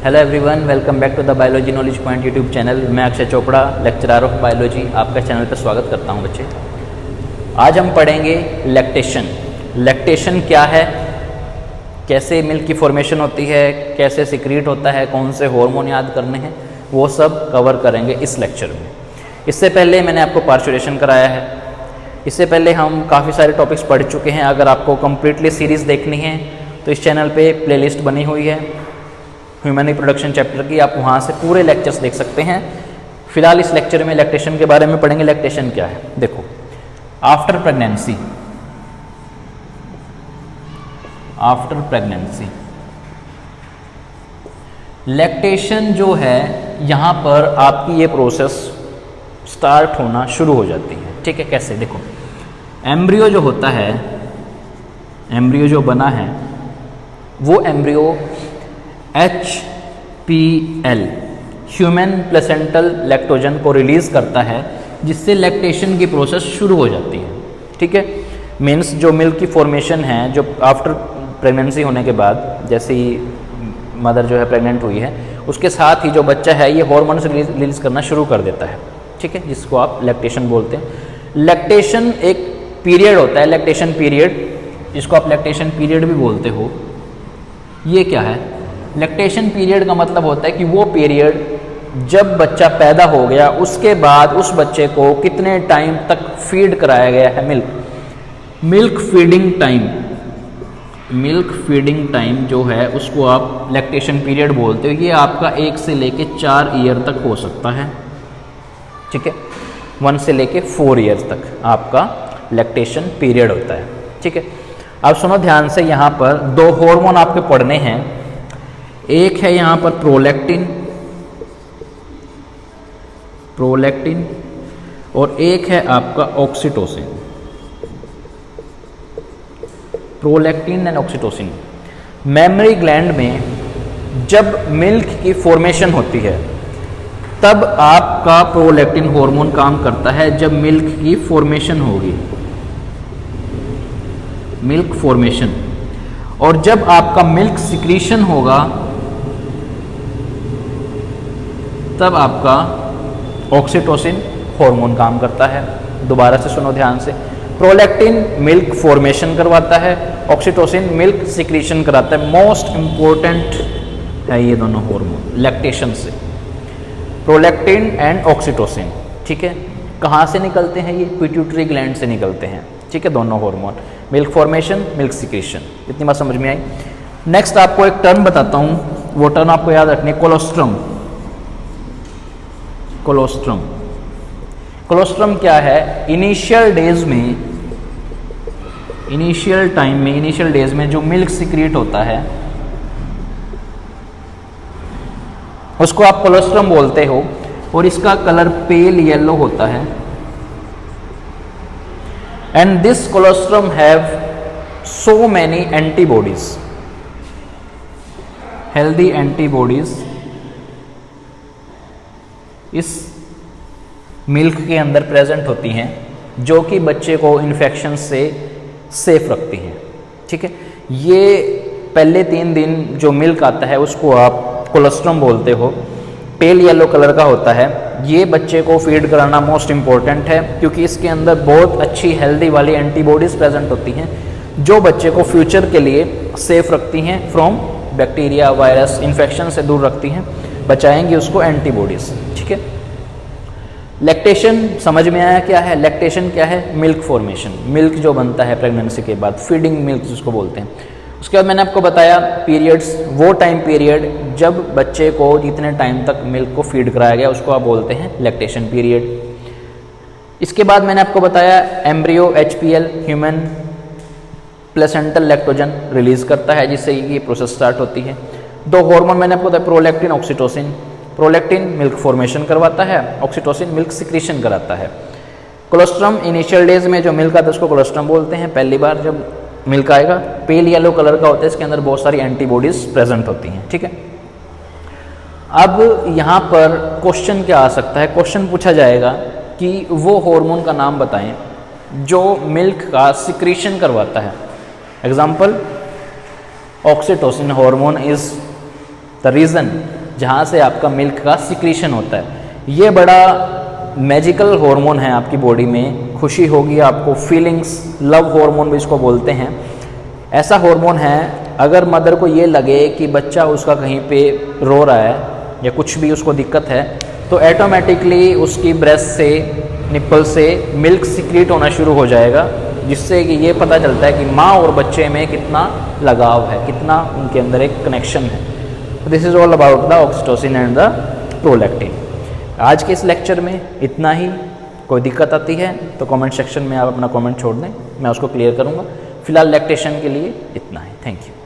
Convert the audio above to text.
Hello everyone, welcome back to the biology knowledge point YouTube channel. मैं Akshay Chopra, lecturer of biology, आपका channel पर स्वागत करता हूं बच्चे। आज हम पढ़ेंगे लैक्टेशन। लैक्टेशन क्या है, कैसे मिल्क की फॉर्मेशन होती है, कैसे सिक्रीट होता है, कौन से हार्मोन याद करने हैं, वो सब कवर करेंगे इस लेक्चर में। इससे पहले मैंने आपको पार्चुरेशन कराया है। इससे पहले हम काफ़ी सारे टॉपिक्स पढ़ चुके हैं। अगर आपको कम्प्लीटली सीरीज़ देखनी है तो इस चैनल पे प्लेलिस्ट बनी हुई है ह्यूमन रिप्रोडक्शन चैप्टर की, आप वहाँ से पूरे लेक्चर्स देख सकते हैं। फिलहाल इस लेक्चर में लैक्टेशन के बारे में पढ़ेंगे। लैक्टेशन क्या है, देखो, आफ्टर प्रेगनेंसी लैक्टेशन जो है, यहाँ पर आपकी ये प्रोसेस स्टार्ट होना शुरू हो जाती है। ठीक है, कैसे, देखो, एम्ब्रियो जो होता है, एम्ब्रियो जो बना है, वो embryo HPL human placental lactogen को रिलीज़ करता है, जिससे लैक्टेशन की प्रोसेस शुरू हो जाती है। ठीक है, मीन्स जो मिल्क की फॉर्मेशन है, जो आफ्टर प्रेगनेंसी होने के बाद, जैसे ही मदर जो है प्रेग्नेंट हुई है, उसके साथ ही जो बच्चा है ये हार्मोन्स रिलीज़ करना शुरू कर देता है। ठीक है, जिसको आप लैक्टेशन बोलते हैं। लैक्टेशन एक पीरियड होता है, लैक्टेशन पीरियड, जिसको आप लैक्टेशन पीरियड भी बोलते हो। ये क्या है, लैक्टेशन पीरियड का मतलब होता है कि वो पीरियड जब बच्चा पैदा हो गया उसके बाद उस बच्चे को कितने टाइम तक फीड कराया गया है मिल्क फीडिंग टाइम जो है उसको आप लैक्टेशन पीरियड बोलते हो। ये आपका 1 से लेके 4 ईयर तक हो सकता है। ठीक है, 1 से लेके 4 ईयर्स तक आपका लैक्टेशन पीरियड होता है। ठीक है, अब सुनो ध्यान से, यहाँ पर 2 हार्मोन आपके पढ़ने हैं। एक है यहाँ पर प्रोलैक्टिन और एक है आपका oxytocin. Prolactin and oxytocin mammary gland में जब मिल्क की फॉर्मेशन होती है तब आपका प्रोलैक्टिन हार्मोन काम करता है। जब मिल्क की फॉर्मेशन होगी, मिल्क फॉर्मेशन, और जब आपका मिल्क सिक्रीशन होगा तब आपका ऑक्सीटोसिन हार्मोन काम करता है। दोबारा से सुनो ध्यान से, प्रोलैक्टिन मिल्क फॉर्मेशन करवाता है, ऑक्सीटोसिन मिल्क सिक्रीशन कराता है। मोस्ट इंपॉर्टेंट है ये दोनों हार्मोन लैक्टेशन से, प्रोलैक्टिन एंड ऑक्सीटोसिन। ठीक है, कहाँ से निकलते हैं ये? पिट्यूटरी ग्लैंड से निकलते हैं। ठीक है, दोनों hormone, milk formation, milk secretion. इतनी बात समझ में आई। नेक्स्ट आपको एक टर्म बताता हूँ, वो टर्म आपको याद रखनी है, कोलोस्ट्रम। कोलोस्ट्रम क्या है? इनिशियल डेज में जो मिल्क सिक्रीट होता है उसको आप कोलोस्ट्रम बोलते हो, और इसका कलर पेल येलो होता है। And this colostrum have so many antibodies, healthy antibodies इस मिल्क के अंदर प्रेजेंट होती हैं, जो कि बच्चे को इन्फेक्शन से सेफ रखती हैं। ठीक है, ये पहले 3 दिन जो मिल्क आता है उसको आप कोलोस्ट्रम बोलते हो, पेल येलो कलर का होता है। ये बच्चे को फीड कराना मोस्ट इम्पॉर्टेंट है, क्योंकि इसके अंदर बहुत अच्छी हेल्दी वाली एंटीबॉडीज़ प्रेजेंट होती हैं, जो बच्चे को फ्यूचर के लिए सेफ रखती हैं फ्रॉम बैक्टीरिया, वायरस, इन्फेक्शन से दूर रखती हैं, बचाएंगे उसको एंटीबॉडीज़। ठीक है, लैक्टेशन समझ में आया क्या है? लैक्टेशन क्या है? मिल्क फॉर्मेशन, मिल्क जो बनता है प्रेगनेंसी के बाद, फीडिंग मिल्क जिसको बोलते हैं। उसके बाद मैंने आपको बताया पीरियड्स, वो टाइम पीरियड जब बच्चे को जितने टाइम तक मिल्क को फीड कराया गया उसको आप बोलते हैं लैक्टेशन पीरियड। इसके बाद मैंने आपको बताया embryo HPL human placental lactogen release करता है, जिससे ये प्रोसेस स्टार्ट होती है। 2 हार्मोन मैंने आपको बताया, prolactin, oxytocin. Prolactin milk formation करवाता है, ऑक्सीटोसिन मिल्क सिक्रीशन कराता है। कोलोस्ट्रम इनिशियल डेज में जो मिल्क आता है उसको कोलोस्ट्रम बोलते हैं। पहली बार जब मिल्क आएगा, पेल येलो कलर का होता है, इसके अंदर बहुत सारी एंटीबॉडीज प्रेजेंट होती हैं। ठीक है, अब यहाँ पर क्वेश्चन क्या आ सकता है? क्वेश्चन पूछा जाएगा कि वो हार्मोन का नाम बताएं जो मिल्क का सिक्रीशन करवाता है। Example, oxytocin hormone is the the reason जहाँ से आपका मिल्क का सिक्रीशन होता है। ये बड़ा मैजिकल हार्मोन है आपकी बॉडी में, खुशी होगी आपको, फीलिंग्स, लव हार्मोन भी इसको बोलते हैं। ऐसा हार्मोन है, अगर मदर को ये लगे कि बच्चा उसका कहीं पे रो रहा है या कुछ भी उसको दिक्कत है, तो ऑटोमेटिकली उसकी ब्रेस्ट से, निप्पल से मिल्क सिक्रीट होना शुरू हो जाएगा, जिससे कि ये पता चलता है कि माँ और बच्चे में कितना लगाव है, कितना उनके अंदर एक कनेक्शन है। This is all about the oxytocin and the prolactin. आज के इस लेक्चर में इतना ही। कोई दिक्कत आती है तो कमेंट सेक्शन में आप अपना कमेंट छोड़ दें, मैं उसको क्लियर करूँगा। फिलहाल लैक्टेशन के लिए इतना है। Thank you.